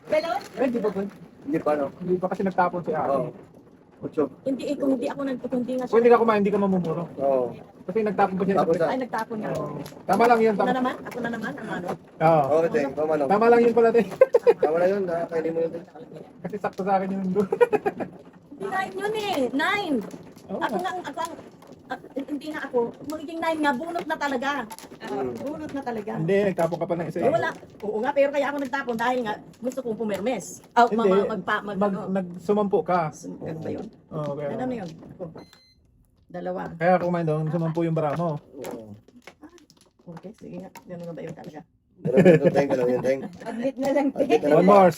Balon? Hindi pa ba? Hindi pa, no? Hindi pa kasi nagtapon si Ate. Oo. 8. Kung hindi ako kung hindi nga Kung hindi ka kumain, hindi ka mamumuro. Oo. Kasi nagtapon pa siya sa Tapos plate. Ay, nagtapon nga. Oo. Tama lang yun. Ako na Tama. naman? Ako na naman? Ang ano? Oo. Okay, Teng. Tama lang. Tama lang yun pala, te. Tama na yun. Kainin mo yun, Teng. Kasi sakto sa akin yung doon. Hindi 9 yun eh. 9. Oo Ako nga. nga, hindi nga ako. Magiging 9 nga, bunot na talaga. Mm. Bunot na talaga. Hindi, nagtapon ka pa ng isa. Eh, wala. Oo nga, pero kaya ako nagtapon dahil nga gusto kong pumirmes. Oh, Hindi. ano. Nagsumampo ka. Ano ba yun? Oo, kaya. Ano yun? Dalawa. Kaya kumain doon, sumampo yung bara mo. Oo. Okay, sige nga. Ganun na ba yun talaga? Ganun yun, Teng. Ganun yun, Teng. Admit na lang. Admit na lang. One more.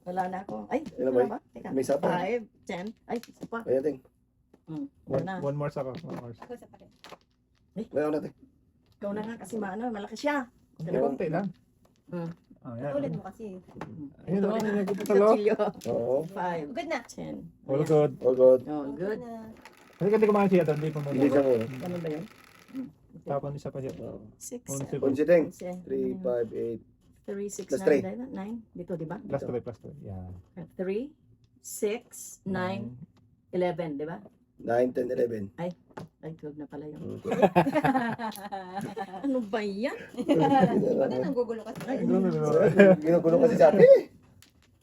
Wala na ako. Ay, Ano wala ba? ba? Teka. May isa pa. 5, 10. Ay, isa pa. Ayan, Teng. Wala na. One more saka. One more. Ako sa pakin. Ngayon na, Teng. Ikaw na nga kasi malaki siya. Konti lang. Hmm. Oh, yan. Ulit mo kasi. Ayun naman, Sa nagpapatalo. chilyo. Oo. 5, Good na. 10. All good. All good. Oh, good. Kasi hindi kumain siya doon, hindi pa Hindi siya mo. mo. Ano ba yun? Tapon isa pa siya. 6, Onse. 11, Teng. 3, 3, 5, 8. 6, Plus 9, three. 9. Dito, di ba? Plus 3, plus 3. Yan. 3, 6, 9, 11, di ba? 9, 10, 11. Ay, 12 na pala yun. Mm. Ano ba yan? Huwag na nang gugulo kasi. Ay, Ginugulo kasi sa atin.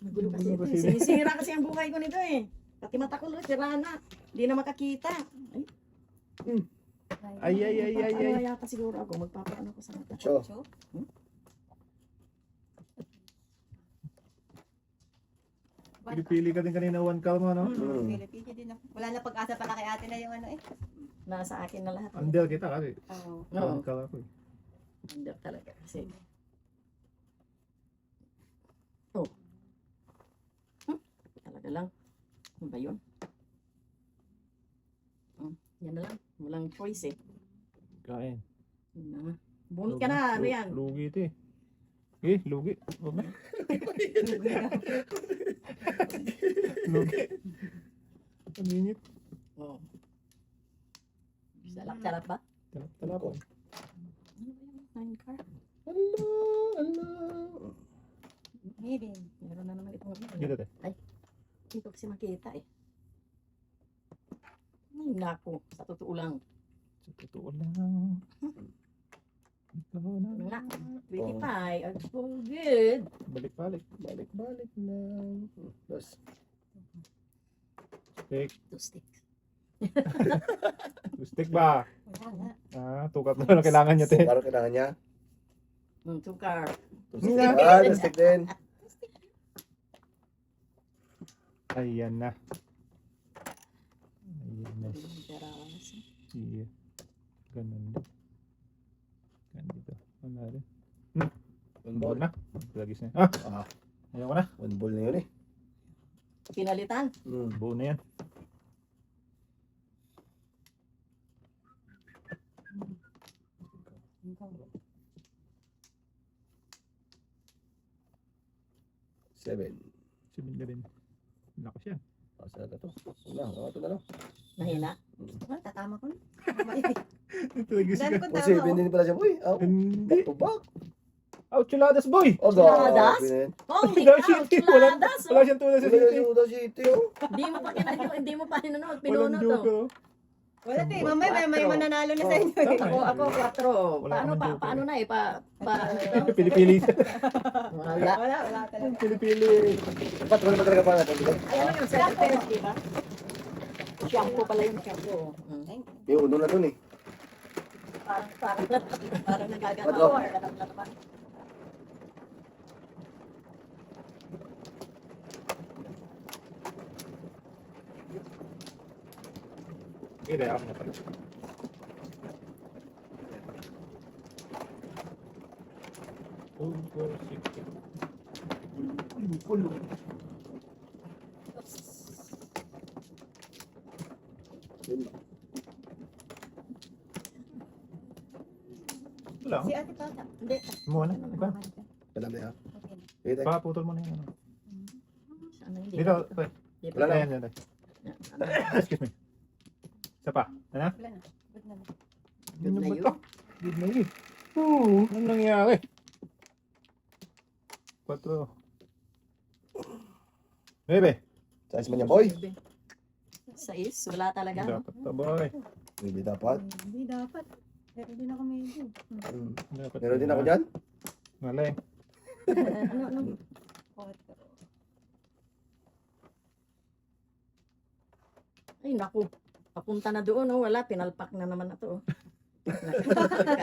Magulo kasi ito. Magulo eh. kasi. Sinisira kasi ang buhay ko nito eh. Pati mata ko, sira na. Hindi na makakita. Ay, ay, ay, ay, ay. Ano yata siguro ako, magpapaano ko sa mata. So, Pili ka din kanina, one calm, ano? Mm. Pilipili din ako. Wala na pag-asa pala kay ate na yung ano eh. Nasa akin na lahat. Andel kita kasi. Oo. Oo, One calm ako eh. hindi talaga. Kasi, oh. Talaga lang. Ano ba yun? Yan na lang. Walang choice eh. Kain. Yun na. Bunot ka na, ano yan? Lugi ito eh. Eh, lugi. Huwag na. Lugi. Ang init. Oh. Sarap ba? Tala po. Ano ba yung 9 car? Hello, hello. Maybe. Meron na naman itong Dito te. dito kasi makita eh. Ay, naku. Sa totoo lang. Sa totoo lang. Ikaw Ano na. nga? 25. Ang so good. Balik-balik. Balik-balik lang. Plus, Stick. 2 sticks. Stick ba? Wala na. Ah, tukat mo na kailangan niya te. parang kailangan niya. 2 car. Ah, stick din. Ayan na. Ayan na. Siya. Ganun din. Ganun dito. Wala rin. One Buo ball. na. Lagis na. Ah! Ah, Ayaw ko na. one ball na yun eh. Pinalitan. Buo na yan. Seven. Sabihin na rin. Lakas yan. Asa na to? Wala, ito na lang. Mahina. Ah, tatama ko na. Lagis Dami ka. ko O, tama. seven din pala siya. Uy, Hindi. back to back. Oh, chuladas boy! Oh, Chuladas? grabe na yan. Holy Daw cow, city. Wala, chuladas. wala siyang tulad sa Wala city. yung Uda City, oh. Hindi mo pa hinunod. Walang Pinunod joke. to. Oh. Wala te, mamaya may mananalo na sa inyo eh. Ako 4. Wala Paano naman pa? joke. Paano na eh? Ano ito? Pili-pili. Wala. Wala talaga. Pili-pili. Dapat wala pa talaga pa natin. Ay, ano yun? 7 pesos, di ba? Shampoo pala yung shampoo. Yung uno na dun eh. Parang nagagalaw. Ano? Ganap na naman. Hindi, ako na pala. Oh, 4, 6. Pulo. Wala. Si ate Pata. Hindi. Muna. Iba. Wala na yan. Okay. Wait, eh. Baka putol mo na yun. Ano, hindi. Dito. Pre. Dito. Wala na. Ayan, yan. Ano? Excuse me. Isa pa. Ano? Wala na. Good na. Good na ba yun. ito? Good na yun. Oo. Anong nangyari? 4. Bebe. Size man yan, boy. 6, wala talaga. No? Dapat to, boy. Hindi dapat. Hindi dapat. Meron din ako medyo. Dapat Meron din to, ako dyan. Malay. Ano? Ay, naku. Papunta na doon, oh. Wala, pinalpak na naman na to. Oh.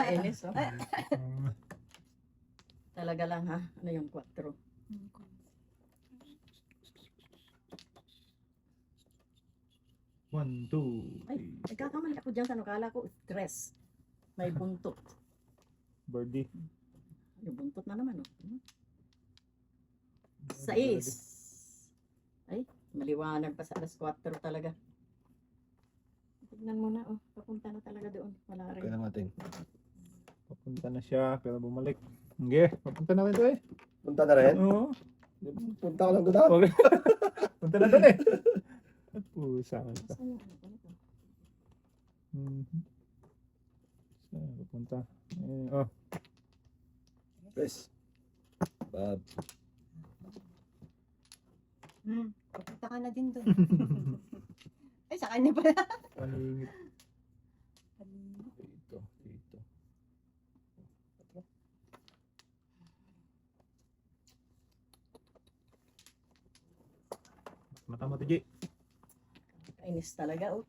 Kainis, oh. Talaga lang, ha? Ano yung 4? One, two, Ay, three. nagkakamali ako dyan sa nukala ko. Stress. May buntot. Birdie. Yung buntot na naman, oh. 6. Ay, maliwanag pa sa alas 4 talaga. Tignan mo na, oh. Papunta na talaga doon. Wala Kaya rin. lang natin. Papunta na siya, pero bumalik. Hindi, papunta na rin to eh. Punta na rin. Oo. Punta ka lang doon, ha? Okay. Punta na doon eh. At pusa ka. Saan yung ano ko nito? Saan papunta? Oh. Press. Bob. Pupunta ka na din doon. Ay, sa kanya pala. Paningit. Dito, dito. Mata mo, Tiji. Kainis talaga, oh.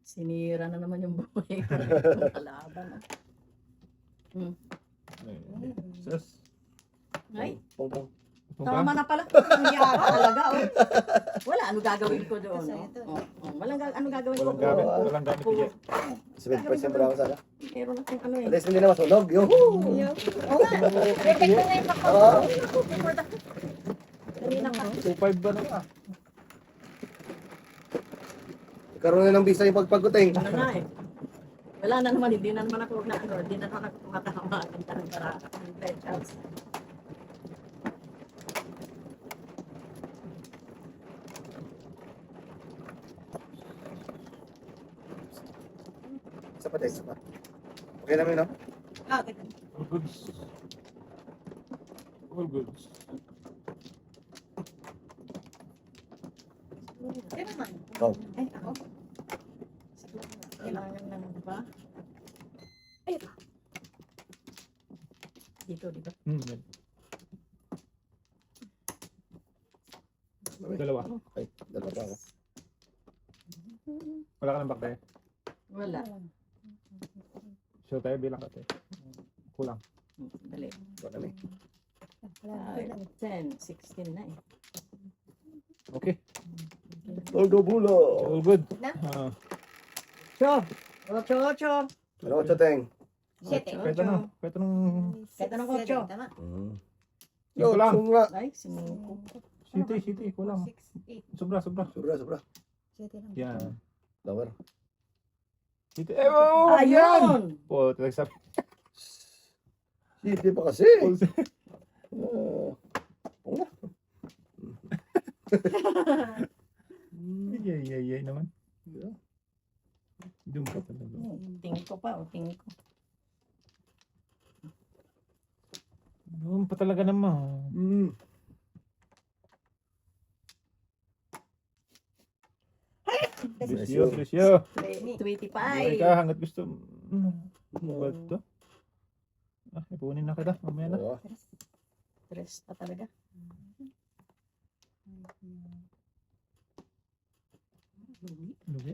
Sinira na naman yung buhay ko. Yung kalaban, oh. Sus. Ay, Pong, pong. tama na pala. Ang yara talaga, oh. Wala, ano gagawin ko doon, Kasi oh. ito, Oh, oh. Ano gagawin ko? Walang gamit, walang gamit, Tiji. 7% pa ako sana. Meron akong ano eh. At least hindi na masunog. Yuhu! Oo nga. Perfect na nga yung bako. Oo. Kanina pa. 2.5 ba na ka? Karoon na ng visa yung pagpaguting. Ano na eh. Wala na naman, hindi na naman ako na ano, hindi na naman ako matahama ng tarantara ng red house. Isa pa tayo, isa pa. Okay namin, no? Ah, ganun. All goods. All goods. Kaya naman. Oh. Ay, ako. Kailangan lang ba? Ay, dito, dito. Yan. Dalawa. Ay, dalawa pa ako. Wala ka ng back tayo. Wala. So tayo bilang ka tayo. Kulang. Dali. Ito kami. 10, 16 na eh. Okay. Todo bulo. All good. Na? Cho! Ocho, ocho! Ano ko, Choteng? Siyete. Kahit ano. Kahit anong... Kahit anong kotso. Tama. Ito lang. Sobra. Ay, sinungko. City. Kulang. 6, 8. Sobra. Sobra. Siyete lang. Yan. Lower. City. Eh, oh! Yan! Ayun! Po, talagang sabi. Hindi pa kasi. Yay naman. Doon ka talaga. Tingin ko pa, tingin ko. Doon pa talaga naman. Presyo. 25. Buhay ka hanggat gusto. What to? Ah, ipunin na kita. Mamaya na. Oo. Tres pa talaga. Lugi.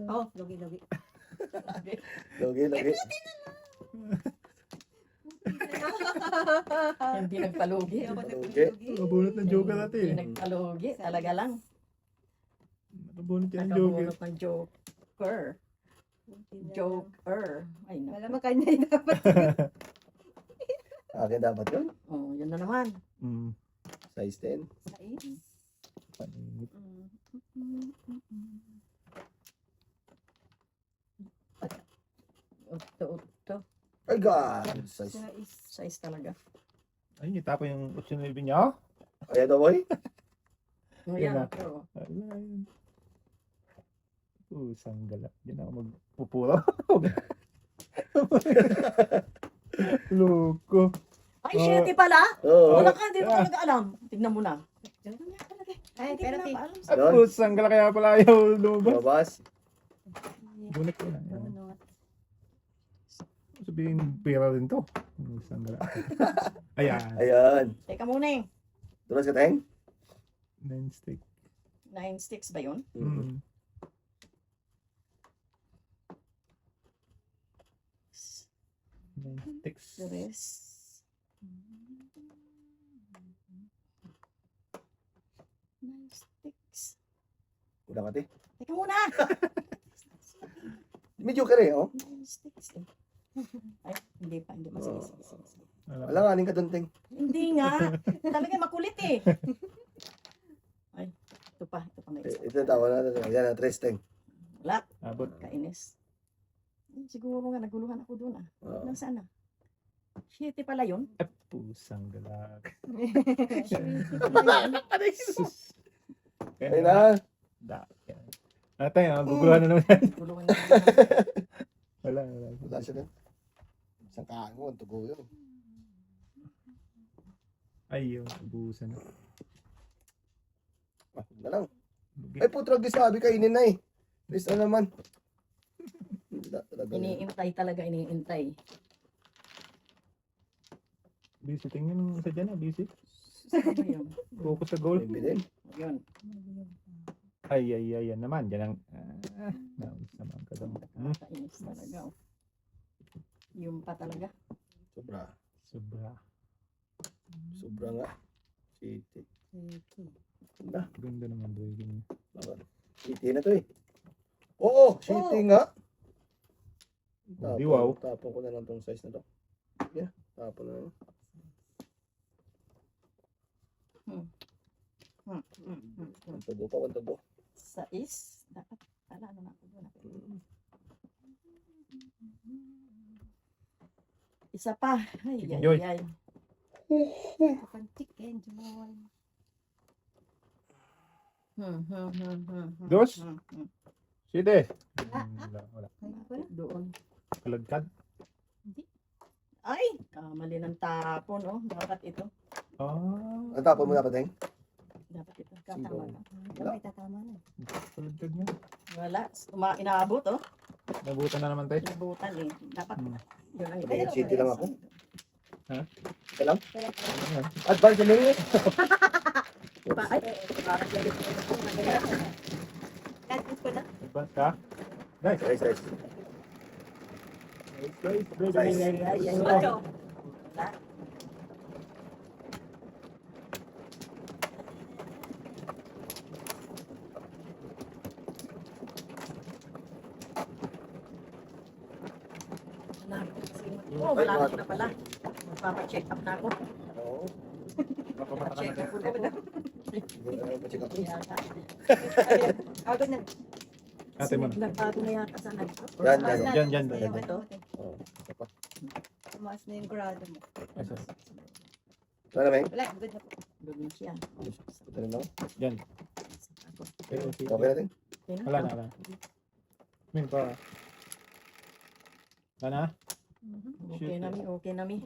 Oh, logi-logi. Logi. Hindi nagpalugi. Nabunot ng joker natin. Hindi nagpalugi. Talaga lang. Nabunot yan ng joker. Nakabunot ng joker. Joker. Ay, na. Wala mo kanya yung dapat. Akin dapat yun. Oh, yun na naman. Size 10. Paningit. Utto. Ay, God. Size. Size talaga. Ay, itapa yung 8-9 niya. Kaya daw, boy. Yan. na. Pero, Alay. Pusang gala. Diyan ako magpupuro. Loko. Ay, 7 pala? Oo. Wala ka, hindi mo talaga alam. Tignan mo na. Ay, Hindi pero mo na pa alam. At pusang gala kaya pala ayaw lumabas. Lumabas. Bunik ko na. Yan. Bunot. Sabihin, pera rin to. Pusang gala. Ayan. Ayan. Teka muna eh. Dulas ka, Teng? 9 stick. 9 sticks ba yun? Mm. 9 sticks. Tres. Nine sticks. Ulang ka, te. Teka muna! Medyo ka rin, oh. 9 sticks eh. Ay, hindi pa. Hindi pa. Sige, sige, sige, sige. Wala nga, aling ka doon, Teng. Hindi nga. Talaga makulit eh. Ay, ito pa. Ito pa may isa. Ito tawa na. Ayan, tres, Teng. Wala. Abot. Kainis. Siguro nga, naguluhan ako doon ah. Oo. Nasaan na? 7 pala yun? At pusang gala. Sus. Kaya Ayun na. Da. Atay, guguluhan na naman yan. Guluhan na. Wala. Wala siya doon. Isang kaan mo, ang tugo yun. Ay, yung ubusan na. Ah, na lang. Ay, putrag di sabi, kainin na eh. Please na naman. Wala talaga. Iniintay talaga, iniintay. Busy. Tingin sa dyan, busy. Ano yun? Focus sa goal. Maybe din. Yun. Ay, yan naman. Yan ang... naman ka daw. Kainis talaga. Oh. Yung pa talaga. Sobra. Sobra. Sobra nga. City. Ganda naman breaking. City na to eh. Oo, city nga. Di wow. Tapon ko na lang tong size na to. Yeah, tapon na lang. Ang tubo pa, ang tubo. Sais. Dapat, ano na ako doon. Isa pa. Ay, Chicken ay, joy. ay. Pantik, enjoy. Dos? Side. Ah, Wala. Wala. Doon. Kalagkad. Ay, kamali ng tapon, oh. Dapat ito. Ah. Ang tapon mo dapat, Teng? Dapat ito. Katama na. Wala. May tatama na. Kalagkad nga. Wala. Inaabot, oh. Nabutan na naman tayo. Inabutan, eh. Dapat, yun ang Ay, city lang ako. Ha? Ito lang? Ayan. Advance na yun. Pa, ay, parang galit ko na po. Advance ko na. Advance ka? Nice. Nice, nice. Nice. Ay, ay, ay, ay. Wala. Oh, malapit na pala. Magpapa-check up na ako. Oo. Pa-check up ko na. Pacheck ako. Yata. Agad na. Ate mo na. Nagbago na yata sa nag- Yan, Tumaas na. Yan. Ayaw, Ito. Oo. Isa pa. Tumaas na yung grado mo. Ay, sorry. Wala na, Meng? Wala, good na po. Doon na siya. Ito rin ako. Yan. Ako. Okay natin? Wala na. Min pa. Wala na? Okay na mi, okay na mi.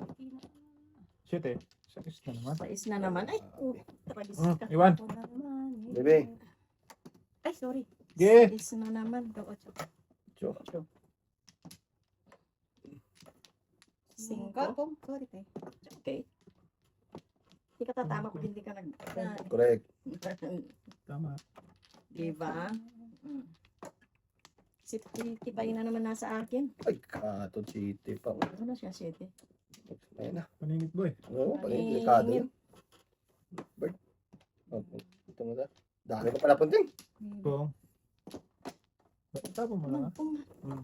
Shit eh. Sakis na naman. Sais na naman. Ay, tragis ka. Iwan. Ako naman. Bebe. Ay, sorry. Ge. Sais na naman. Cho. Singko. Sorry, te. Okay. Hindi ka tatama kung hindi ka nag... Correct. Tama. Diba? Tibay na naman nasa akin. Ay, katon city pa. Ano na siya, 7? Ayun na. Paningit boy. Oo, paging delikado yun. Bird. Oh, ito mo na. Dami pa pala punting. Kung. Tapos mo lang ha.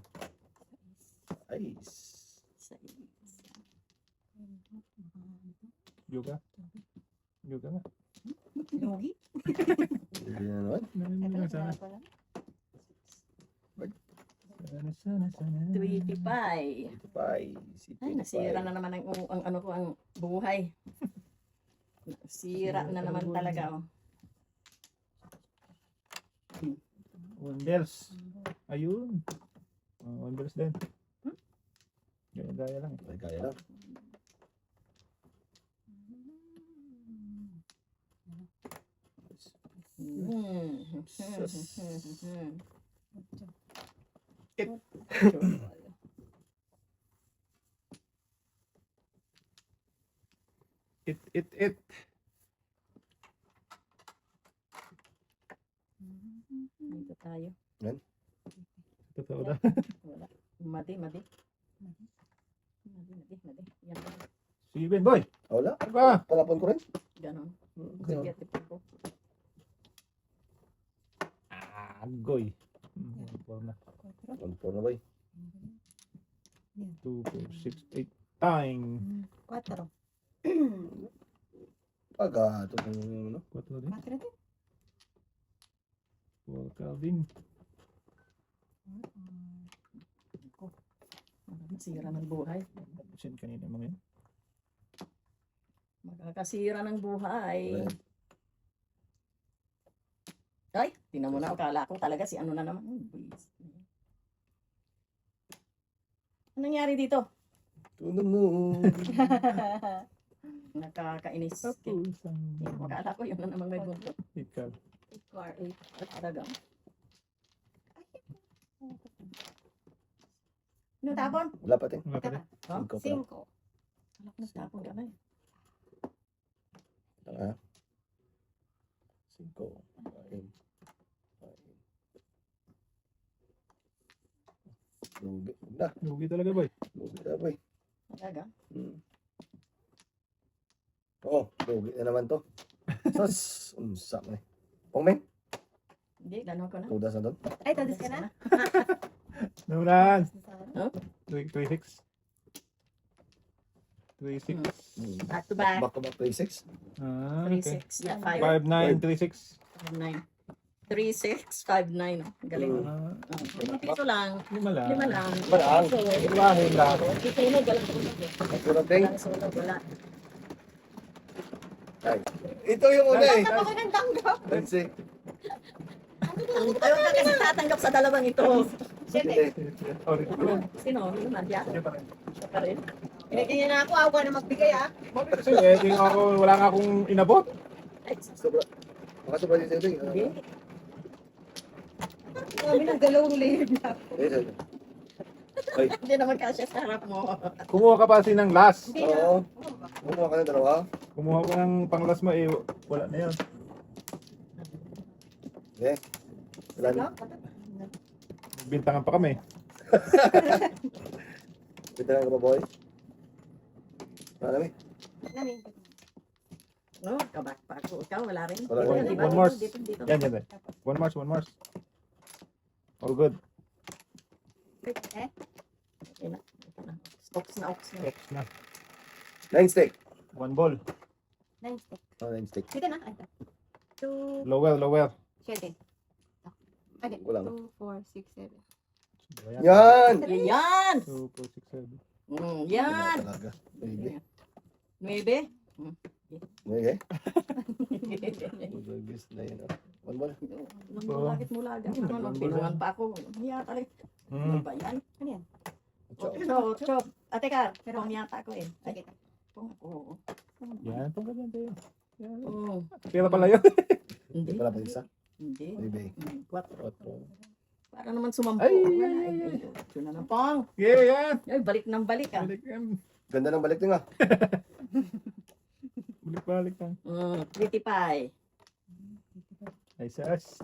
Nice. Yoga. Yoga nga. Lugi. Hindi na naman. Sana. Sana. 25. Bye. Ay, nasira na naman ang ano ko, ang buhay. Nasira na naman talaga, oh. One bells. Ayun. One bells din. Gaya lang eh. Ay, kaya lang. It. Dito tayo. Totoo na. Wala. Madi. Yan. Sige, Ben, boy. Wala. Ano ba? Palapon ko rin. Ganon. Ganun. Sige, tipid ko. Agoy. Four na. 1-4 na ba eh? 2, 4, 6, 8. Time. 4. Pagka, ito yung ano. 4 din. 4 din. 4 Calvin. Makakasira ng buhay. Saan kanina mga yun? Makakasira ng buhay. Wala. Ay, tinan mo na. Akala ko talaga si ano na naman. Anong nangyari dito? Tunan mo. Nakakainis. Tapos ang Akala ko yun na naman may buntot. ikaw. Talaga. Ano tapon? Wala pa ting. Wala pa rin. Oh, 5 pa. 5. Alak na tapon ka na eh. Ah. 5. 5. Lugi. Na. Lugi talaga, boy. Lugi na boy. Talaga. Oo, lugi na naman to. Sus, unsa man eh. Pongmeng, Hindi, gano'n ko na. tudas na doon. Ay, tadis ka na? Naman. Huh? 36. 36. Back to back. Back to back 36. Ah, okay. 3-6. Yeah, 5. 5, 9, 36. 5-9. 3-6, 5-9. Galing. Ah, 5 piso lang. 5 lang. 5 lang. Lima lang. So, Iwahin lang. itunog, walang tunog eh. Ito ting. Walang sunog, wala. Ay. Ito yung una eh. Tanggap ako ng tanggap. Let's see. Ayaw ka kasi tatanggap sa dalawang ito. Siyempre, Sorry. Sino? Yung Nadia? Sige pa rin. Siya pa rin. binigyan niya na ako. Ako na magbigay ah. Bakit kasi di ako, wala nga akong inabot. Ay, Sobra. Baka sobra din sa'yo ting. hindi. Sabi ng dalawang layer na. Ay. Hindi naman kasya sa harap mo. Kumuha ka pa kasi ng last. Hindi na. Oo. Kumuha ka ng dalawa. Kumuha ko ng pang-last mo, wala na yun. Okay. Wala na. Bintangan pa kami. Kita lang ka ba boy? Wala namin. Namin. No, kabakpak ko. Ikaw, wala rin. Wala Dito, rin. di ba? One more. Dito, dito. Yan, yan. 1 Mars. All good. Eh? Okay na. Okay na. Ox na. Next na. 9 stick. 1 ball. 9 stick. Oh, 9 stick. Dito na. Ay, ito. 2. Lower. Share din. Ay, di. Wala na. 2, 4, 6, 7. Yan! Yan! 2, 4, 6, 7. Yan! Wala talaga. Baby. 9. Okay. Guys na yun. One ball. Bakit mo laga? Pinungan pa ako. Hiya talaga. Ano ba yan? Ano yan? Chop. Ate ka, pero yata ako eh. Sige. Pong ako. Yan, pang ganyan tayo. Yan. Oo. Pera pala yun. Hindi. Wala pa isa. Hindi. Baby. Quatro. Para naman sumampo. Ay. Yun na lang, Pong. Yeah, yan. Ay, balik ng balik ah. Balik yan. Ganda ng balik din ah. Balik lang. Eh. Pretty pie. Ay, sas.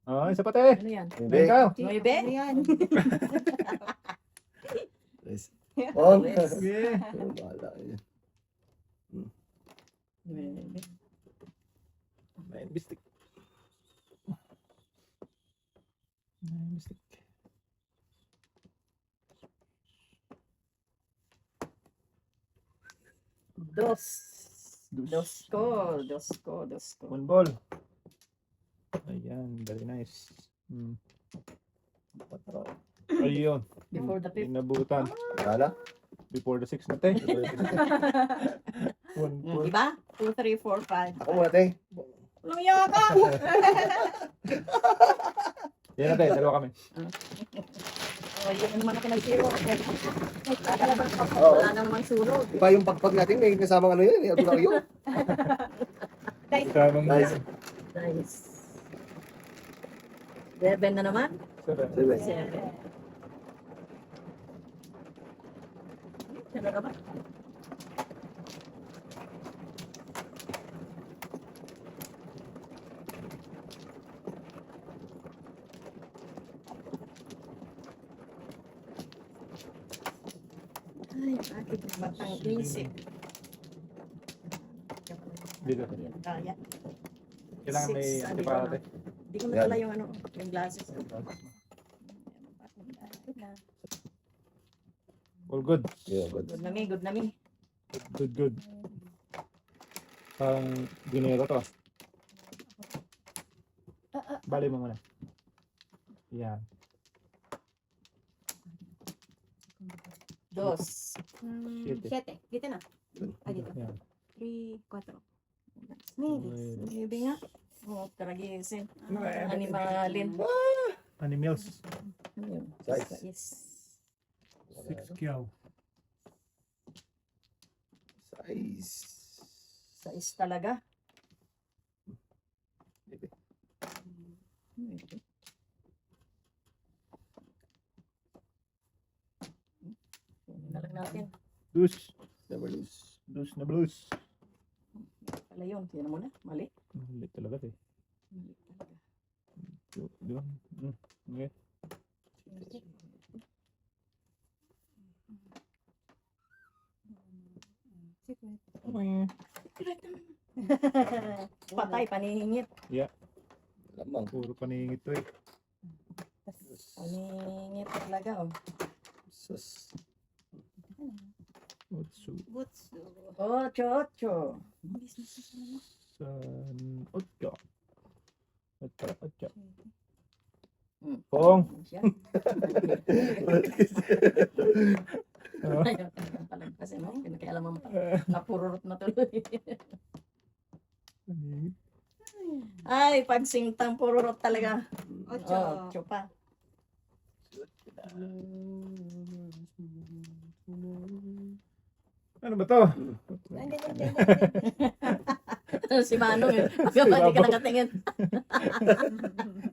Oh, isa pa tayo. Ano yan? Baby. Ikaw. 9? Ano yan? Nice. Oh, Yes. Yeah. Wala yan. 9. Nine bistik. Dos ko. 1 ball. Ayan, very nice. Ayun. Before the fifth. Inabutan. Wala. Before the 6 na tayo. 1 ball. Diba? 2, 3, 4, 5. Ako muna te. Lumiya ka! Yan na tayo, dalawa kami. Oh, yun naman ako nag-zero. Oo. Wala naman sunod. Iba yung pagpag natin, may kasamang ano yun. Ito lang yun. Kasamang Nice. Nice. 7 na naman. 7. 7. 7. Ano na ba? Ay, bakit matang isip? Dito. Yan, kaya. Kailangan may Six, ano antipate. Hindi ko natala yung ano, yung glasses ko. All good. Yeah, good. Good na mi, good na mi. Good, good. Parang dinero to. Bali mo muna. Yan. Dos. Siete. Dito na. Ay, dito. Yan. 3, 4. Maybe. Maybe nga. Oh, karagisin. Ano Animalin. Animals. Ano yun? Size. Yes. 6 kyaw. Size. Size talaga. Kunin na lang natin. Dus. Never lose. Dus na blues. Pala yun. Sino mo na? Mali. Mali talaga eh. Mali talaga. Di ba? Okay. Patay, panihingit. Lamang. Puro paningit to eh. Panihingit talaga, oh. Sus. Otsu. Butsu. Ocho, ocho. San. Otso. Otso. Otso. Hmm. Pong. Siya. Ah. Ayun, palang kasi no, pinakialaman mo pa. Napururot na tuloy. Paningit. Ay, pag singtang pururot talaga. Ocho. Oh, ocho pa. Ano ba to? Hindi, hindi, Si Manong eh. Pagka ba di ka nakatingin.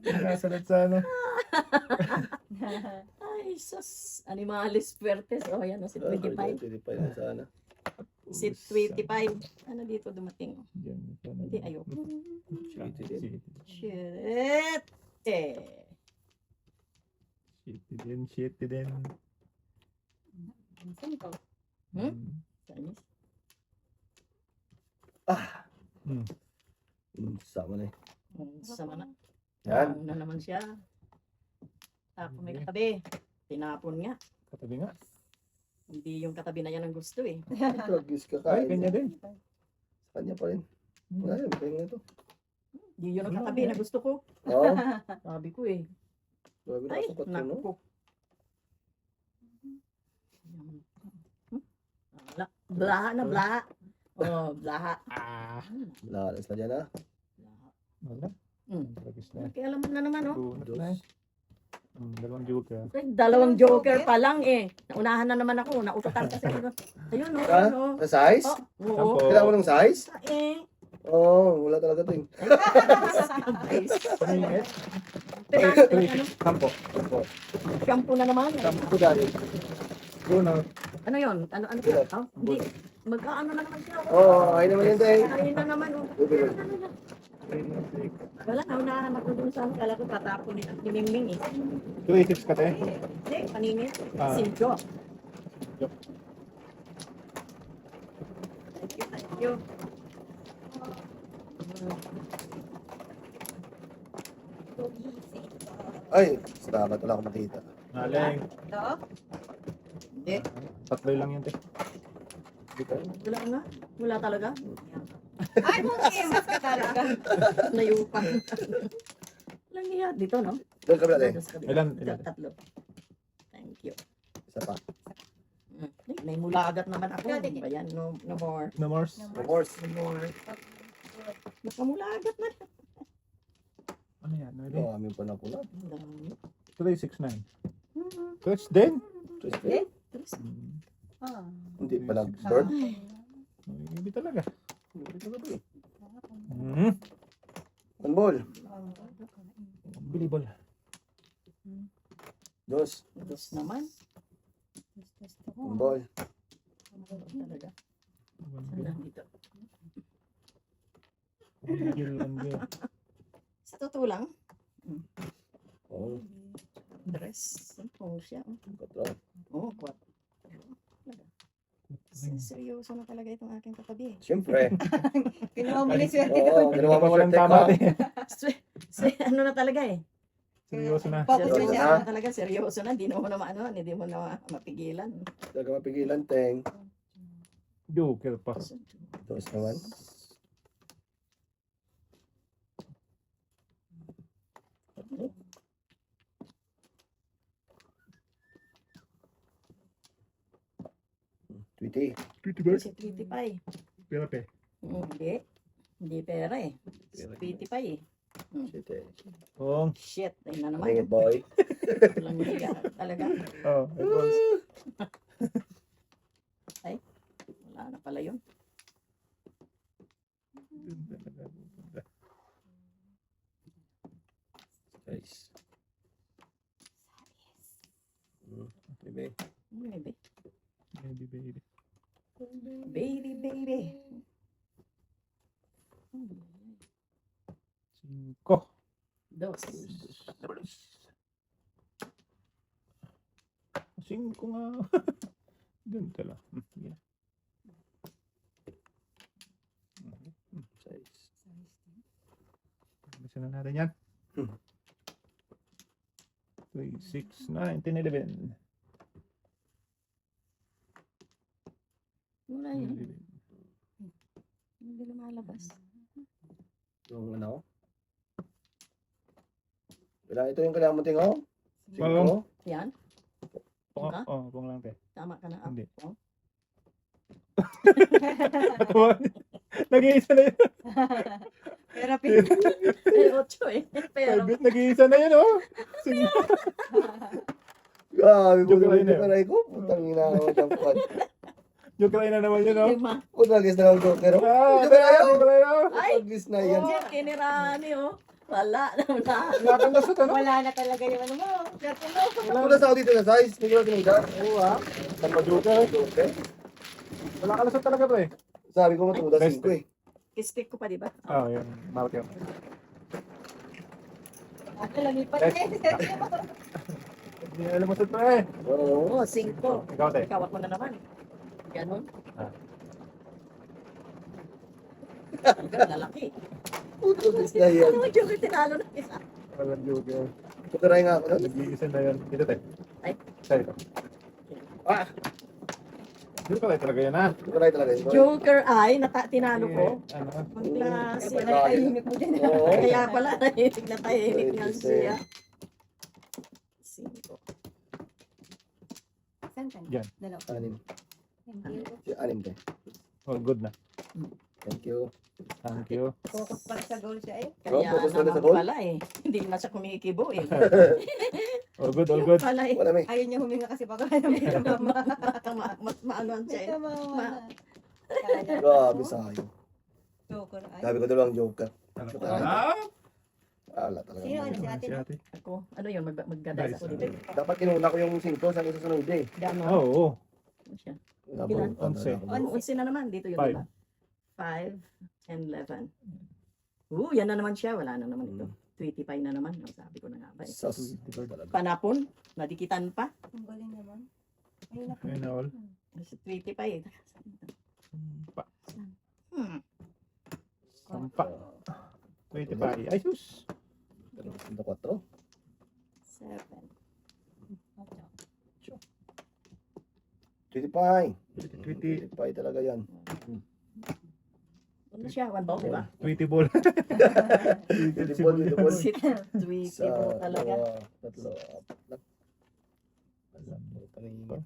Nakasalat sa ano? Ay, sus. Animalis Fuertes. Oh, yan, oh, si 25. 25 na sana. Si 25. Ano dito dumating? Diyan. Hindi, ayoko. Shit. Shit. Shit din. Cinco. Chinese. Sama na eh. Sama na. Yan. Ano na naman siya. Tapos may katabi. Tinapon nga. Katabi nga. Hindi yung katabi na yan ang gusto eh. Tragis ka Ay, kain. kanya din. Sa kanya pa rin. Wala yun. Kaya ito. Hindi yun ang katabi na gusto ko. Oo. Sabi ko eh. Grabe na Ay, sapat yun, no? naku. Blaha na blaha. Oh, blaha. Lakas na dyan, ha? Wala. Tragis na. Okay, alam mo na naman oh. Bunot na eh. Dalawang joker. Ay, dalawang joker pa lang eh. Naunahan na naman ako. Naututan kasi ako. Ayun oh. Ha? Ayun oh. Sa size? Oo. Sampo. Kailangan mo ng size? Eh. Oo, wala talaga to eh. Paningit. Ano? Sampo. Shampoo na naman. Ito dali. Una. Ano yun? Ano Wala. oh, hindi. Magkaano na naman siya. Oo, ay naman yun tayo. Ayun na naman oh. Bibili. Wala, naunahan ako dun sa kala ko tatapon ni Mingming eh. 286 ka te. Hindi, paningit. Ah. Si Jo. Jo. Thank you. Ay, salamat. Wala akong makita. Naling. Ito. Hindi. Tatlo lang yun te. Wala nga. Wala talaga. Ay, okay. Mas ka talaga. Nayupan. Walang iya. Dito, no? Doon kabila tayo. Dos kabila. Ilan? Ilan? Tatlo. Thank you. Isa pa. May mulagat naman ako. Ikaw, Dede. Ayan, no more. No more. Remorse. No more. Nakamulagat na. Ano yan? Ano Oo, amin pa na pula. Ang dami. 369. Touch din. Tristan? Ah. Hindi pa nag-bird. Hindi talaga. Hindi talaga eh. Mm. One ball. Bilibol. Dos. Dos naman. Gusto ko. Ball. Talaga. One Saan bill. lang dito? One bill, one bill. Sa totoo lang, Oo. dress. Oo siya. Katro. Oo, kwat. Seryoso na talaga itong aking katabi. Siyempre. Kinuha mo na swerte Oo, doon. ginawa mo Walang swerte tama ko. din. Ano na talaga eh. Seryoso na. Focus na Seryoso siya. na. Na talaga, seryoso na. Hindi mo na maano, hindi mo na mapigilan. Talaga mapigilan, Teng. Joker pa. Dos naman. Tweety. Pretty Si Tweety pa eh. Pera pe. Hindi. Hindi pera eh. Si Pera. Tweety pa eh. Shit eh. Oh. Shit, ayun na naman. Ring it, boy. Walang hiya talaga. Oh, it was. Wala na pala yun. Guys. Baby. Maybe. Baby, baby. Baby, baby. 5. Dos. 5 nga. Doon tala. Sige na. Size. Bisa na natin yan. 3, 6, 9, 10, 11. Wala yun. Hindi lumalabas. Yung ano? Wala, ito yung kailangan mo tingaw? Oo. 5? Yan. Oh, Ka? oh, pang lang te. Tama ka na. Hindi. Oh. Nag-iisa na yun. Pero Eh, ocho eh. Pero, Nag-iisa na yun, oh. Sige. Grabe po Joke naman lang yung yun. karay ko. Putang ina ako ng pan. Joke lang na naman yun, oh. lima. Putang gis na lang ko. Pero, Ah, joke lang yun. joke lang yun. Ay! Putang gis na yan. Diyan, kinirani oh. Wala na, wala. Nakalusot, ano? wala na talaga yung ano mo. Swerte mo. Wala sa ako dito na size. Hindi ko na sinigda. Oo, ah. Saan ba joker? Okay. Wala kalusot talaga, pre. Sabi ko matuda Best 5 eh. Kistick ko pa, di ba? Oh, yun. Mark yun. At lumipat Best. eh. Hindi na lumusot, pre. Oo. Oo, 5. Ikaw, te. Ikaw ako na naman. Ganon. Ah. Hanggang lalaki. Putang gis na yan. Ano mo yung tinalo na isa? Walang joker. Tukaray nga ako nun. Nag-iisa na yun. Ito, te. Ay. Sa'yo. Ah! Joker lang talaga yan, ah. Tukaray talaga yun. Joker ay, tinalo ko. Ano? Magklase. Wala na tahimik mo din. Oo. Kaya pala, nahilig na tahimik nga siya. 5. Saan ka? Yan. Dalawa. Anim. Thank you. Si anim te. Oh, good na. Thank you. Thank you. Focus pa sa goal siya eh. Kaya focus na sa naman ball. pala eh. Hindi na siya kumikibo eh. All good, all Yung good. pala eh. Wala may. Ayaw niya huminga kasi baka may tama. Mas maano May siya eh. tama. Ma- Grabe sayo. Joker ay. Sabi ko dalawang joker. Ah! Wala talaga. Sino ano si ate? Si ate. Ako, ano yun, maggadaya Nice. ako dito. Dapat kinuna ko yung 5 sa susunod eh. Gano'n. Oo. Oh, Ano siya? Ilan? Onse. Unsi na naman, dito yun, Five. diba? 5 and 11. Yan na naman siya, wala na naman ito. 25 na naman, sabi ko na nga ba eh. Sas. Talaga. Panapon, nadikitan pa. Ang galing naman. Ayun na. Ayun na all. Si 25 eh. Sampa. Hmm. Sampa. 25. Ay, sus. 4. 7. 25. 20. 25 talaga yan. Ano siya, 1 ball, diba? 20 ball. 20 ball, 20 ball. Si 20 po talaga. Tatlo, apat na. Alam mo, paningin.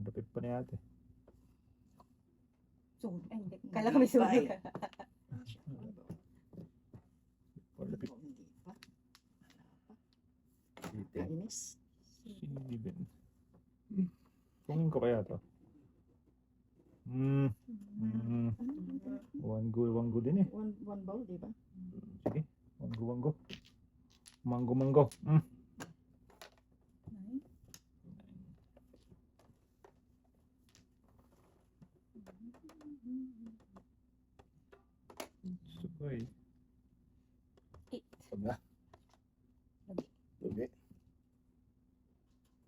Dapit pa ni ate. Ay, hindi. Kala ko may sunog. Hindi pa. Kainis. 7. Kungin ko kaya to. One good din eh. One ball, diba? Sige. Manggo. Manggo. Sugay. Pag na. Lugi.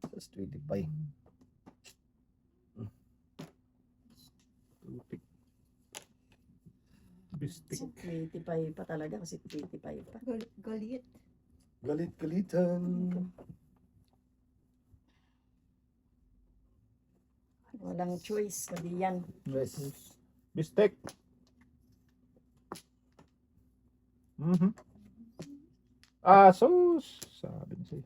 Tapos 25. Tupik. Bistik. 25 pa talaga kasi 25 pa. Golit. Galit-galitan. Walang choice, kundi yan. Yes. Bistek. Sus. Sabi na sa'yo.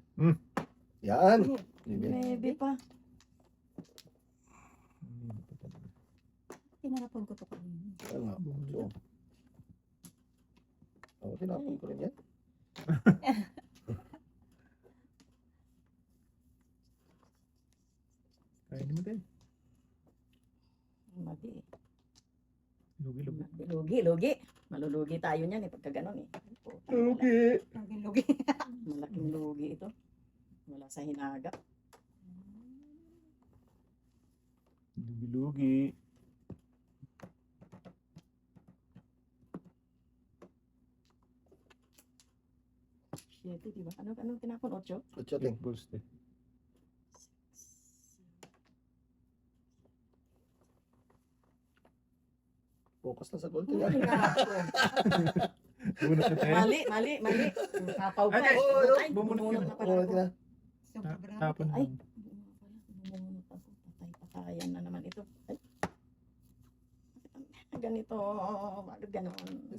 Yan. Maybe pa. Tinarapon ko to kanina. Yan nga. So. Tinapon ko rin yan. Kainin mo din. Mati. Lugi. Lugi. Malulugi tayo niyan eh pagka ganon eh. Lugi. Lugi. Malaking lugi ito. Wala sa hinaga. Lugi. Shit, di ba? Ano tinapon? 8? Kutsating. Balls din. Focus na sa goal. Ay, nako. Bunot na tayo. Mali. Kapaw ka. Okay. Ay, Bumunot bumunot ka. na pala ako. Sobra. Tapon Ay, lang. bumunot ako. Patay-patayan na naman ito. Ay. Ganito. Bakit ganon? 5.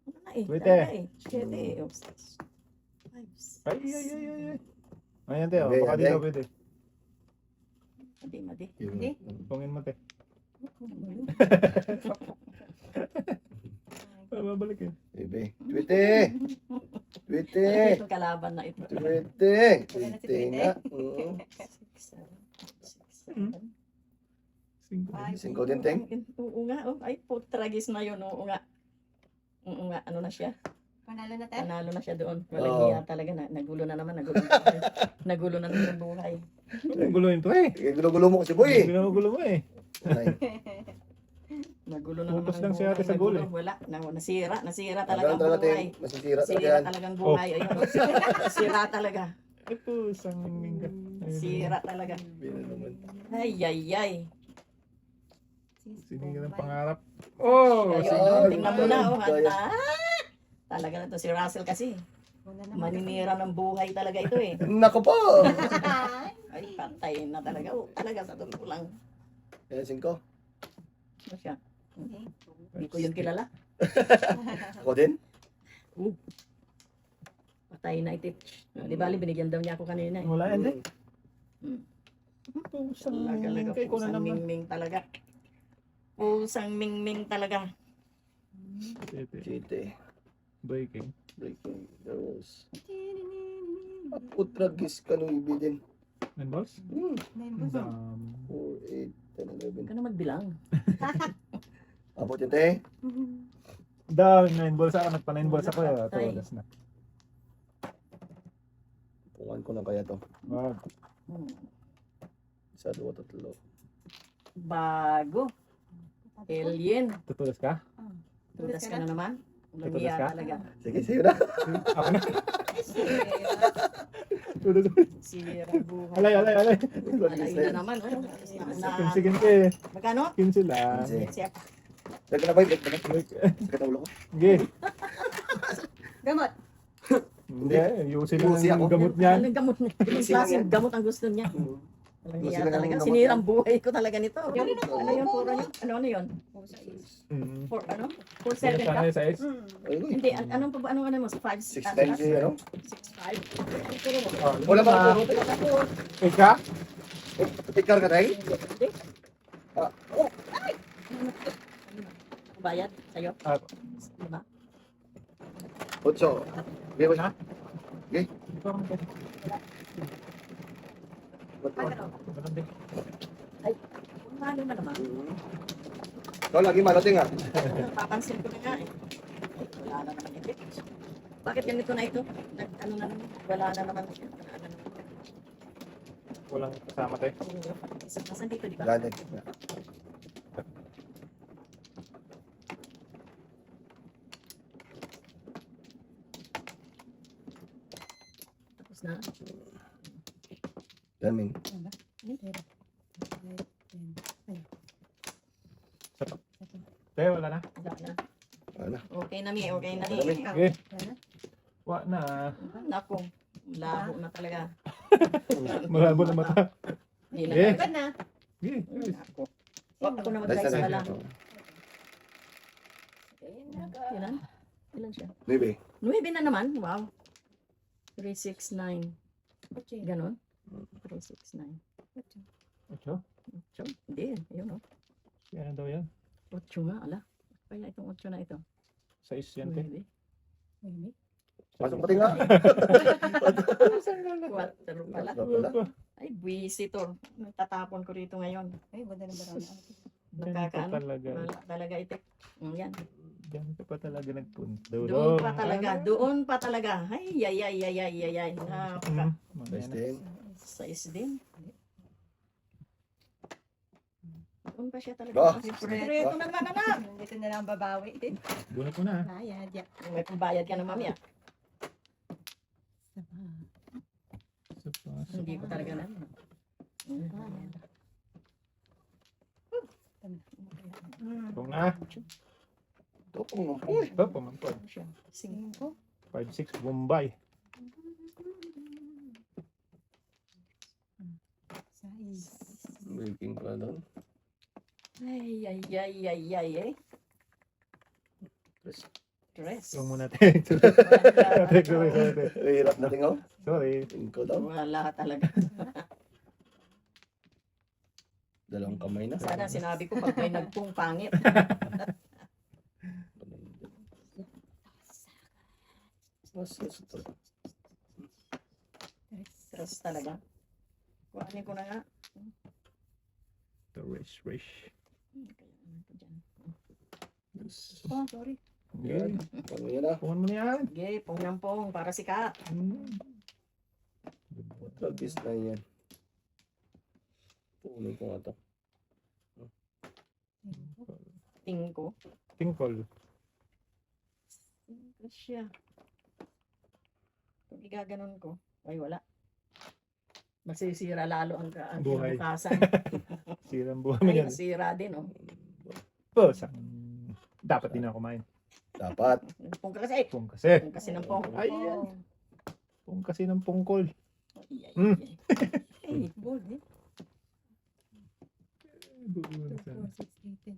Ano na eh? Wait Talaga eh. 7 eh. Oh, 5. Ay. Ayan, te. Okay, Baka di okay. daw pwede. Madi. Hindi. Tungin mo, te. Babalik eh. Bebe. Tweete. Tweete. Ito kalaban na ito. Tweete. Wala na si Tweete Tweete. nga. 5. 5 din, Teng. Oo nga. Oh. Ay, putragis na yun. Oo nga. Ano na siya? Panalo na tayo. Panalo na siya doon. Walang Oo. hiya talaga. Nagulo na naman. Nagulo na naman yung buhay. Ang guluhin to eh. Gulo-gulo mo kasi, boy. Ginagulo mo eh. Ay, Nagulo na naman Utos ang lang si ate buhay. sa goal, Nagulo. Wala. Nasira talaga talagang ang talaga, buhay. Teng. Masisira talaga Nasira yan. talagang buhay. Ayun. Nasira talaga. Ito, isang mingming ka. Sira talaga. Bina naman. Ay. Sinigil ng pangarap. Oh! Ayun, tingnan mo na. Oh, Kaya. handa. Talaga na to si Russell kasi. Maninira ng buhay talaga ito eh. Nako po. Ay, patay na talaga. Oh, talaga sa totoo lang. Yan, 5. Ano siya? Hindi ko yun kilala. Ako din. Patay na ito. Di bali, binigyan daw niya ako kanina eh. Wala yan, te. Hmm. Pusang Talaga, kay ko na pusang naman. mingming talaga. Pusang mingming talaga. Chite. Breaking. Breaking the rules. Putragis ka nung ibigin. And balls? 4, 8, 10, 11. Huwag ka na magbilang. Abot yun, te. Dami 9 balls ako. Nagpa 9 balls ako. Patay. Todas na. Pungan ko na kaya to. Wag. Hmm. 1, 2, 3. Bago. Alien. Tutulas ka? Tudas ka na naman. Walang Tudas hiya ka? talaga. Sige, sige na. Ako na. Tutulas. Sira buhay. Alay. Alay na naman. Oh. Sige, sige. Magkano? 15 lang. Sige. Siya. Lagyan na ba yung sakit na ulo ko? Sige. Gamot. Hindi. Ayusin lang Ayusin ako. ang gamot niyan. Anong gamot niya? Anong klaseng gamot ang gusto niya? Walang hiya Ayusin lang ang talaga. gamot Sinirang buhay ko talaga nito. Ano Ano yun? Puro yun? Ano yun? Mm. For ano? For 7 ka? Sana yung size. Ay, Hindi. Anong pa ba? Anong ano mo? 5? 6 times yun, ano? 6'5"? Wala ba? Ika? Ikar ka tayo? Hindi. Ah, Bayad sa'yo? Ah. Diba? 8. Bebo na? Okay. Ba't ba? Mahalo na naman. Ikaw lagi malating ah. Papansin ko na nga eh. Wala na naman effect. Bakit ganito na ito? Ano na naman? Wala na naman siya. Wala na naman. Walang kasama tayo. Saan dito, di ba? Galit. Tapos na. Yan, Ming. Ano ba? Pero, Tayo, wala na. Wala na. Ano? Okay na, Mi. Okay na, Mi. Wala, Mi. Ikaw. Okay. Wala? Wala na. Nako. Labo na talaga. Malabo na mata. Hindi na. Eh. Iba na. Okay. Nako. Ako na Dahil mag-guys sa pala. ito. Ilan? Ilan siya? Maybe. 9 na naman. Wow. 3, 6, 9. Ocho. Ganon. 3, 6, 9. Ocho. Ocho? 8. Hindi. Ayun, oh. Ano daw yan? 8 nga, ala. Kaya itong 8 na ito. 6 yan, te. 9. Maybe. Pasok pati nga. 4 pala. Wala. Ay, buwisitor. Tatapon ko rito ngayon. Ay, ganda ng barang na ate. Diyan ka Nakakaano? talaga. Wala talaga itik. Yan. Diyan ka pa talaga nagpunta. Doon pa talaga. Doon pa talaga. Ay, ay, ay, ay, ay, ay, ay. Napaka. Best din. Size din. Doon pa siya talaga. Ah. Siyempre, ito naman anak. Dito na lang babawi. Bunot mo na. Bayad. Ya. May pambayad ka ng mami ah. Hindi ko talaga na. Kung na. Ito pong nampoy. Ito, pamampod. Singko. 5-6 Bombay. Size. Breaking pala doon. Ay, ay, ay, ay, ay, eh. Dress. Huwag muna tayo. Sorry. Hirap na tingaw. Sorry. Tingko daw. Wala talaga. Dalawang kamay na. Sana sinabi ko pag may nagpung pangit. Dress talaga. Kuhanin ko na nga. The race. Kaya ano ko dyan. Oh, sorry. Okay. Ano yan ah? Pungan mo na yan. Okay, pong ng pong para sikat. Tragis na yan. Puno ko nga to. Tingko. Tingkol. Tingko siya. Kung igaganon ko, ay wala. Masisira lalo ang Buhay. kinabukasan. Sirang buhay mo Ay, yan. nasira din, oh. Pusang. Dapat din ako kumain. Dapat. Pong kasi. Pung kasi. Pong kasi ng pong. Ay, yan. Pung kasi ng pungkol. Ay, ay, Mm. ay. Ay, bold, eh. 2, 4, 6, 8, 10,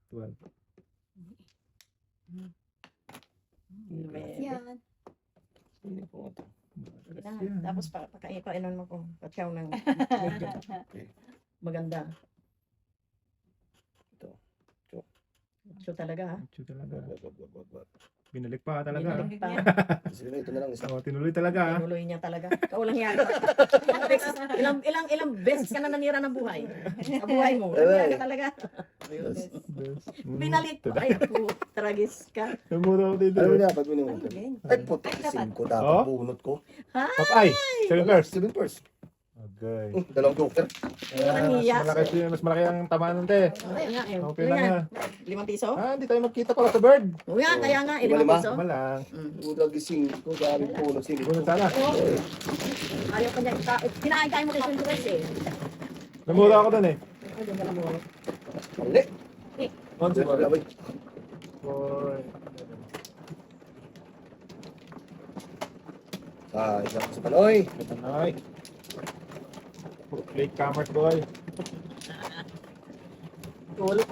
12. 9. Yan. Puno ko nga to. Yan. Tapos pakainon mo ko. Patyaw ng maganda. So talaga ha. Ito talaga. Binalik pa talaga. Binalik pa. Sige na, ito na lang isa. Oh, tinuloy talaga. Tinuloy niya talaga. Ikaw lang yan. ilang beses ka na nanira ng buhay. Ang buhay mo. Nanira ka talaga. Binalit ko. Ay, po, tragis ka. Namura ko dito. Ano na dapat minunod? Ayun. Ay, puto. 5 dapat Oh? bunot ko. Papay. 7 first. 7 first. Okay. Dalawang joker. Mas malaki ang tama nun, te. Ay, nga, eh. Okay Ano lang yan? ha. 5 piso? Ah, hindi tayo magkita pala sa bird. Oo nga, kaya nga, Lima. 5 piso. Tama lang. Udag gising ko. Galing puno. Sige. Bunod sana. Oo. Ayaw ka niya. Kinain-kain mo kay Sundures eh. Namura ako dun eh. Ay, doon ka na mo. Mali. Once. Labay. Boy. Isa ko sa panoy. Ito na ay. Late comers boy.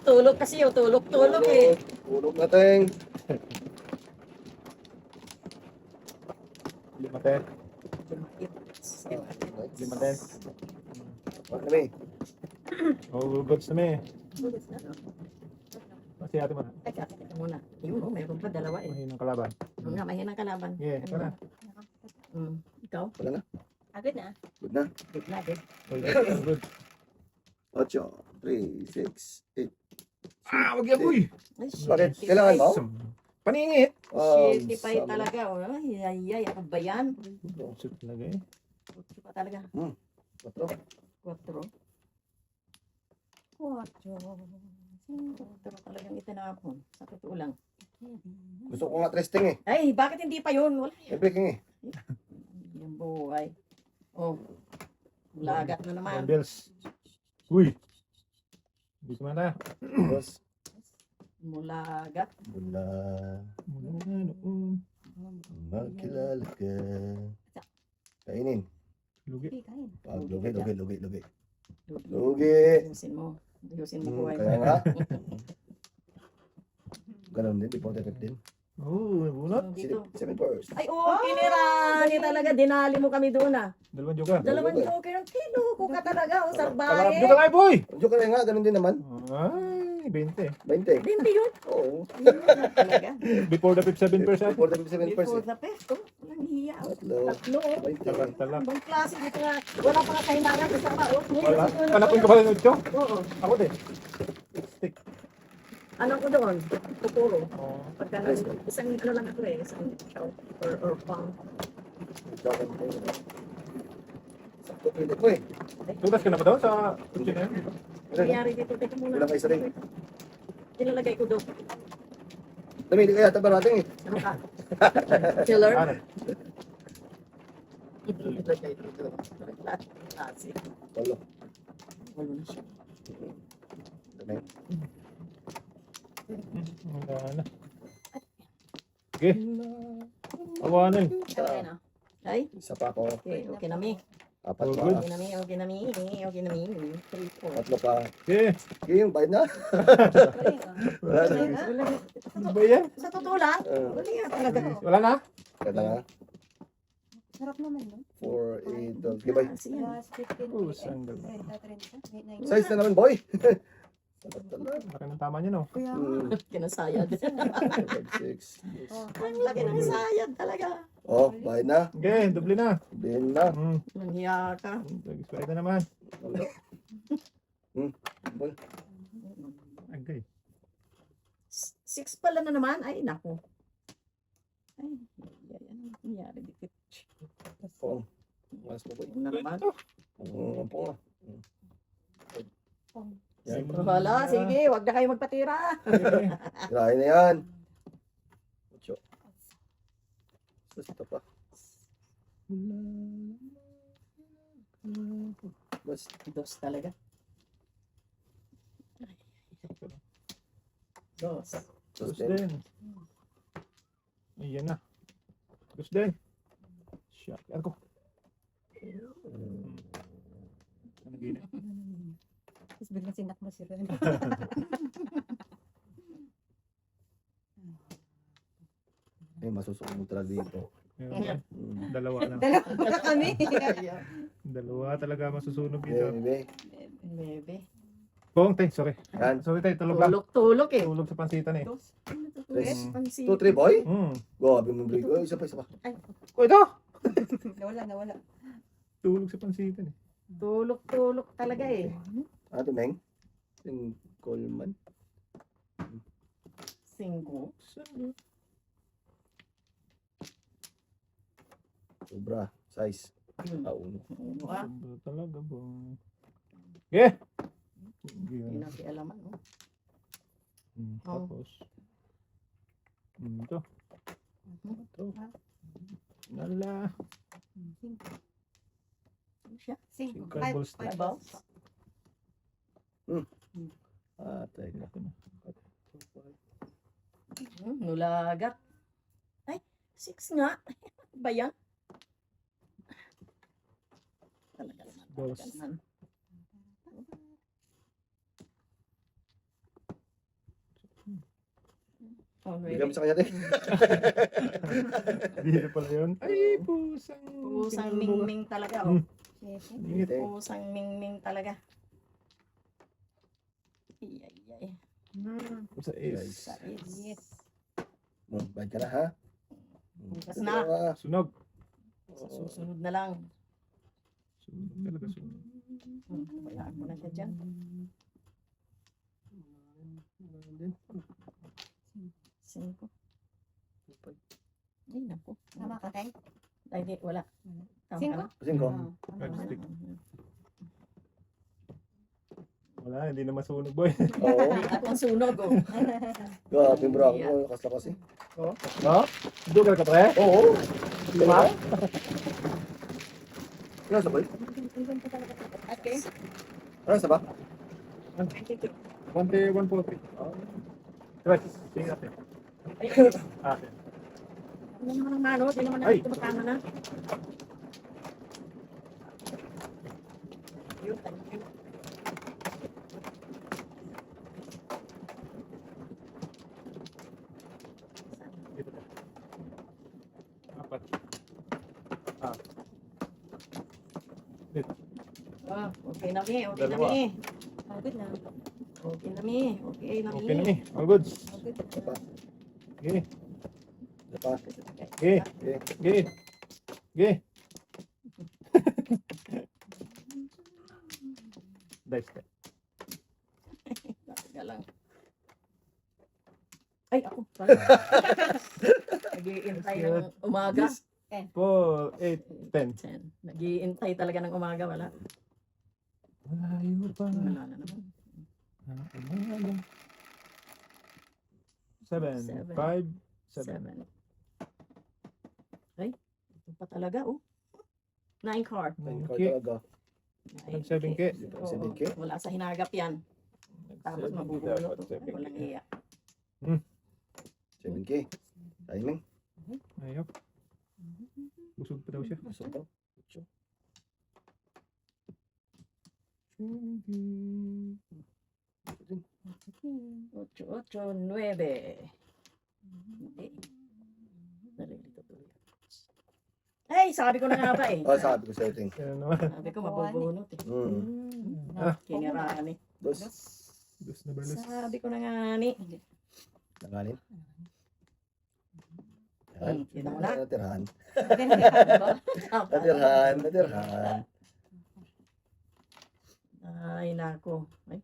Tulog kasi oh, tulog eh. Tulog natin. 5 ten. 5 ten. Ano ba eh? Oh, goods na me. Kasi ate mo na. Teka muna. Yun oh, mayroon pa dalawa eh. Mahinang kalaban. Oo nga, mahinang kalaban. Yeah, Ano tara. ba? Ikaw? Wala na. Agad na. Good na. Good na, good. Good. 8, 3, 6, 8. Ah, wag yan boy. Ay, Bakit? shit. Kailangan mo? Paningit. Shitty pa sama. talaga. Oh. Ay, ako ba yan? Shoot talaga eh. Shitty pa talaga. Patro. 4. 4 talagang itinapon. Sa totoo lang. Gusto ko nga testing eh. Ay, bakit hindi pa yun? Wala May breaking eh. yung buhay. Oh, lagat na naman. Bells. Uy. Hindi ko man tayo. Tapos, Mulagat. mula Mula noon. magkilala ka. Kainin. Lugi. Okay, kain. Pag lugi. Lugi. Lugi. Ayusin mo. Ayusin mo buhay Kaya mo. nga. Ganun din, di po din. Oo, may bunot. Dito. 7 hours. Ay, oo, kinirani talaga. Dinali mo kami doon ah. Dalawang joker. Dalawang joker ang kinuko ka talaga. O, Pangarap sarbahe. nyo ka nga, boy! Joke na nga, ganun din naman. Ay, 20. 20. Hindi yun. Oo. Talaga. Before the 7%. Before the 7 Before the pesto. Walang hiya. Tatlo. Tatlo. 20. Talak. Ibang klase dito nga. Wala pa nga kahilangan. Isa pa. Oh. Wala. Panapon ka pala ng 8. Oo. Ako din. Stick. Ano ko doon? Pupuro. Oh. Pagka isang ano lang ako eh. Isang chow. Or pang. Joke na tayo. Sakto pwede ko eh. Tugas ka na ba daw sa kutsi na yun? Nangyari dito. Teka muna. Wala kayo sa ring. Nilalagay ko doon. Dami, di kaya tabarating eh. Ano ka? Chiller? Ano? Nilalagay ko doon. Klase. Walo. Walo na siya. Dami. Wala na. Okay. Awanan. Okay na. Ay, Isa pa ako. okay na mi. Apat Oh, pa. good. Okay na mi. 3, 4. Tatlo pa. Okay. Okay, yung bayad na. Kain, ah. Wala na. Ano ba yan? Sa totoo lang, Ah, wala nga talaga. Wala na? Kaya nga. Sarap naman, no? 4, 8, 12. Okay, bye. Kasi yan. Plus 15. Oh, sandal. 30. Size na naman, boy. Sapat talaga. Laki ng tama niya, no? Kuya, Kinasayad. 5, 6. oh, Ang laki ng sayad talaga. Oh, bayad na. Okay, doble na. Din na. Nangiya ka. Nag-expire na naman. Wala. Boy. Agay. 6 pala na naman. Ay, naku. Ay, ano nangyari dito? Oh. Mas po, boy. Ano na naman? Oo, po. Yan. Wala, sige, wag na kayo magpatira. Okay. Tirahin na yan. 8. Basta pa. Bas. 2 talaga. 2. Tapos din. Ayan na. Tapos din. Shot. Ano ko? Ano gina? tapos biglang sinak mo si Ren. Ay, masusuko mo talaga dito. Ayan. Mm. Dalawa lang. Dalawa kami. Dalawa talaga masusunog dito. Bebe. Bebe. Pong, tay, sorry. Yan. Sorry tay, tulog lang. Tulog eh. Tulog sa pansitan eh. Tres. Pansi. 2, 3, boy. Go. Grabe mo break. Oh, isa pa, isa pa. Oh, ito! Nawala. Tulog sa pansitan eh. Tulog talaga eh. Ano, Meng? Yung Coleman. 5. Saan? Sobra. Size. Hmm. Uno. Ah, Sobra talaga ba? Okay! hindi na si alaman. No? Tapos. Ito. Ito. Nala. Ano siya? Incredible Five stuff. balls. Ah, tayo. Nulagat. Ay, 6 nga. Ba yan? Talaga naman. Dos. Talaga naman. Oh, Bigyan mo really? sa kanya, te. Dito pala yun. Ay, pusang. Pusang mingming talaga. Oh. Ingit. Te. Pusang mingming talaga. Ay. Sa is. Sa is. Yes. Bayad ka na, ha? Bukas na. Ah, Sunog. Sa susunod na lang. Sunog talaga sunog. Bayaan mo na siya dyan. din. 5. Ay, naku. Tama ka, Tay? Ay, di, wala. Tama ka 5? na? Kasing ko. Oo, tama Red ka. stick. Wala, hindi na masunog boy. Oo. At ang sunog, oh. Grabe, bravo. Lakas-lakas eh. No? Dugal ka pre? Oo. Diba? Ano sa boy? Okay. Ano sa ba? 140. Right, tingin natin. Atin. Ano naman ang mano? Di naman Ay. natin tumatama na. Yun, thank you. Dito ka. Apat. Ah. Dito. Ah, okay na mi, okay na Dalawa. mi. Oh, good na. Okay na mi, okay na mi. Okay na ni. All goods. Oh, good. Diba? Okay. Diba? Okay. Okay. Okay. Okay. Dice ka. Talaga lang. Ay, ako. Nag-iintay ng umaga. 4, 8, 10. Nag-iintay talaga ng umaga, wala. Malayo pa. Wala na naman. 7, Seven. 5, 7. 7. Ay, ito pa talaga, oh. 9 car. Ang car Okay. talaga. Nag 7K. Oo, 7K? wala sa hinagap yan. Tapos mabubulot. Oh. Ay, walang iya. 7K. Timing. Ayaw. Busog pa daw siya. Gusto ko. 8, 8, 9. Hindi. Nalilito tuloy. Ay, sabi ko na nga ba eh. Oh, sabi ko sa'yo, Ting. Kaya naman. Sabi ko mabubunot eh. Mm. Kiniraan eh. Dos. Dos na berlos. Sabi ko na nga ni. Nanganin. Yan. Kita mo na. Natirhan. Ah, Natirhan. Natirhan. Ay, nako. Ay.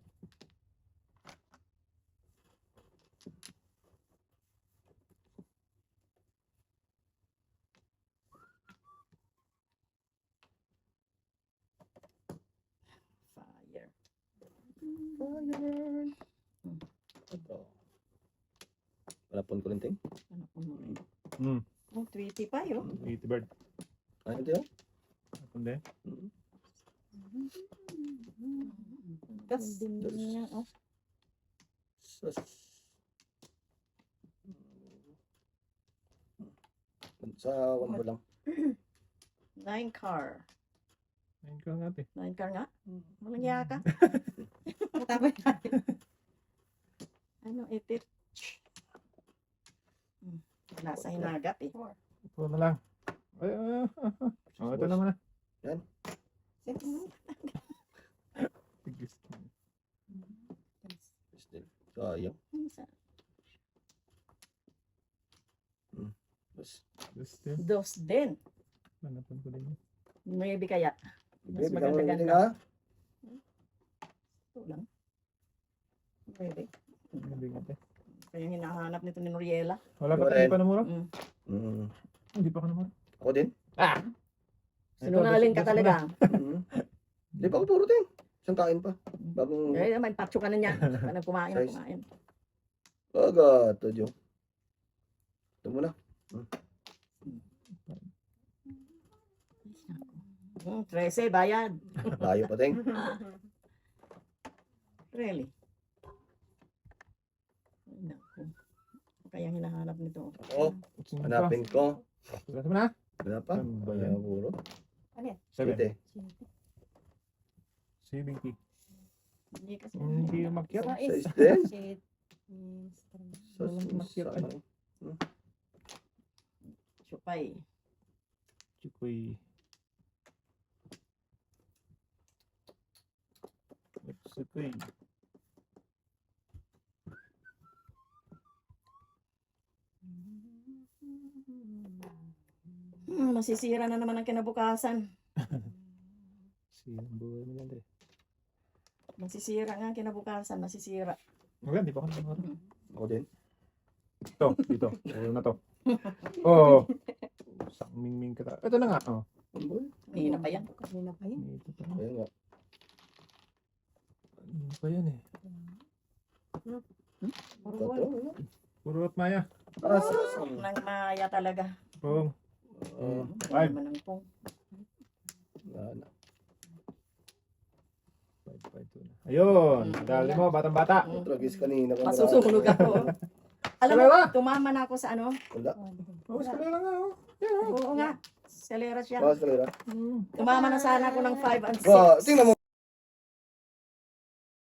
Fire. Ito. Palapon ko rin, Ting. Ano po mo rin? Hmm. Oh, 20 pa yun. 80 bird. Ano ito yun? Tapon din. Gas. Din niya, oh. Sus. Sa one ko lang. 9 car. Ayun ka nga ate. 9 car nga? Walang yaka. Tama yan. Ano, itit. Wala sa hinagap eh. Ito na lang. Ay, oh, ito naman na. Tigis. Still. Sayang. Bas. Dos din. Dos din. Hanapon ko din yun. Maybe kaya. Mas Baby, kamo rin, Ting, maganda-ganda. ha? Ito lang. Maybe. Hindi nga ate. Kaya yung hinahanap nito ni Noriela. Wala pa Ito tayo rin. pa namura? Mm. Mm. Hindi pa ka namura. Ako din. Ah! Sinungaling ka talaga. Mm. Di pa ako puro, Ting. Isang kain pa. Bagong Eh, naman, patso ka na niya. Parang kumain, Size. kumain. agato, Diyo. Ito muna. 13, bayad. Tayo pa, Ting. Really? Ay, naku. Kaya hinahanap nito. Oo. Hanapin ko. Wala mo na? Wala pa. Ano ba Kaya yan? puro. 7. Siyete. 70. Hindi kasi. Hindi umakyat. Size din. Shit. Sus, Umakyat, ano? Supay. Chikoy. Chikoy. Masisira na naman ang kinabukasan. Siyang buhay mo yan, Dre. Masisira nga ang kinabukasan, masisira. Wala, di pa ka namura. Ako din. Ito, dito. Puro na to. Oo. Isang mingming ka. Ito na nga. Oh. Mahina pa yan. Kanina pa yun. Ito pa. Ayun nga. Ano pa yan eh. Totoo. Puro at maya. Nang maya talaga. Pong. Ay, naman ang pong. Ayun. Dali mo, batang-bata. Tragis kanina. Masusunog ako. Alam mo, Kalera. tumama na ako sa ano? Wala. Oh, eskalera nga. Oh. Yan, oh. Oo nga. Selera siya. Bawas ka lang. Mm. Tumama na sana ako ng 5 and 6. Tingnan mo.